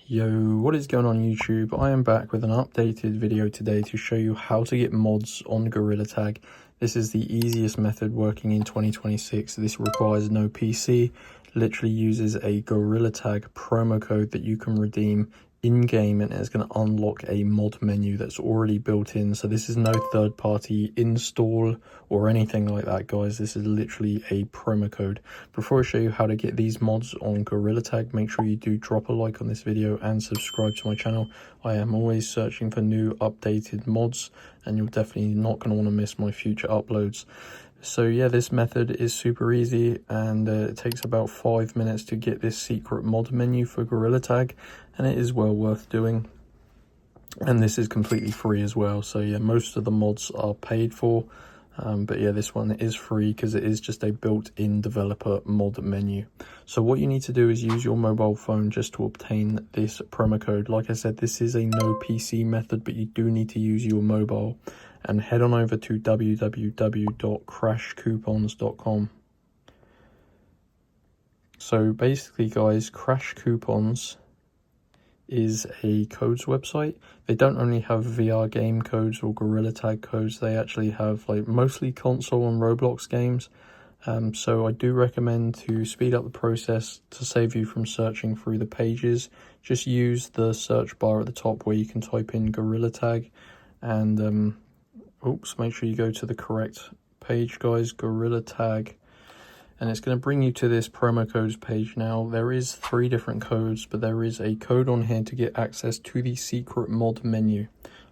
Yo, what is going on YouTube? I am back with an updated video today to show you how to get mods on Gorilla Tag. This is the easiest method working in 2026. This requires no PC, literally uses a Gorilla Tag promo code that you can redeem in-game, and it's going to unlock a mod menu that's already built in. So this is no third-party install or anything like that, guys. This is literally a promo code. Before I show you how to get these mods on Gorilla Tag, make sure you do drop a like on this video and subscribe to my channel. I am always searching for new updated mods, and you're definitely not going to want to miss my future uploads. So yeah, this method is super easy, and it takes about 5 minutes to get this secret mod menu for Gorilla Tag, and it is well worth doing. And this is completely free as well. So yeah, most of the mods are paid for, but yeah, this one is free because it is just a built-in developer mod menu. So what you need to do is use your mobile phone just to obtain this promo code. Like I said, this is a no PC method, but you do need to use your mobile. And head on over to www.crashcoupons.com. So basically, guys, Crash Coupons is a codes website. They don't only have VR game codes or Gorilla Tag codes, they actually have like mostly console and Roblox games. So I do recommend to speed up the process to save you from searching through the pages. Just use the search bar at the top where you can type in Gorilla Tag, and make sure you go to the correct page, guys, Gorilla Tag, and it's going to bring you to this promo codes page. Now there is 3 different codes, but there is a code on here to get access to the secret mod menu.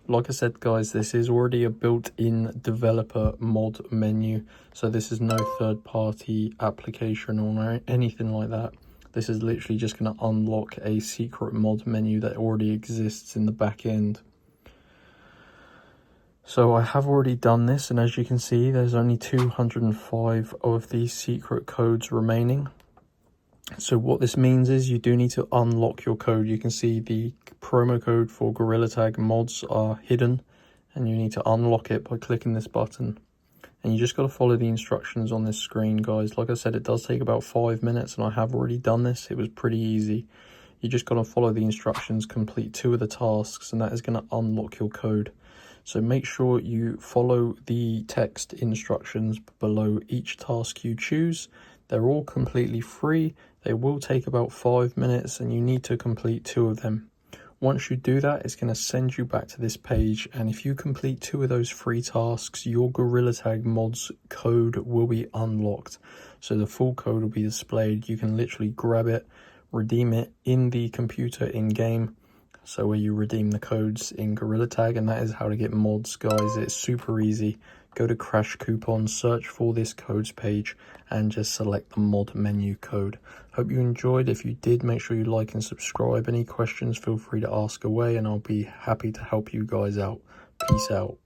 Like I said, guys, this is already a built-in developer mod menu, so this is no third-party application or anything like that. This is literally just going to unlock a secret mod menu that already exists in the back end. So I have already done this, and as you can see, there's only 205 of these secret codes remaining. So what this means is you do need to unlock your code. You can see the promo code for Gorilla Tag mods are hidden, and you need to unlock it by clicking this button. And you just got to follow the instructions on this screen, guys. Like I said, it does take about 5 minutes, and I have already done this. It was pretty easy. You just got to follow the instructions, complete 2 of the tasks, and that is going to unlock your code. So make sure you follow the text instructions below each task you choose. They're all completely free. They will take about 5 minutes, and you need to complete 2 of them. Once you do that, it's going to send you back to this page, and if you complete 2 of those free tasks, your Gorilla Tag mods code will be unlocked. So the full code will be displayed. You can literally grab it, redeem it in the computer in-game. So where you redeem the codes in Gorilla Tag, and that is how to get mods, guys. It's super easy. Go to Crash Coupons, search for this codes page, and just select the mod menu code. Hope you enjoyed. If you did, make sure you like and subscribe. Any questions, feel free to ask away, and I'll be happy to help you guys out. Peace out.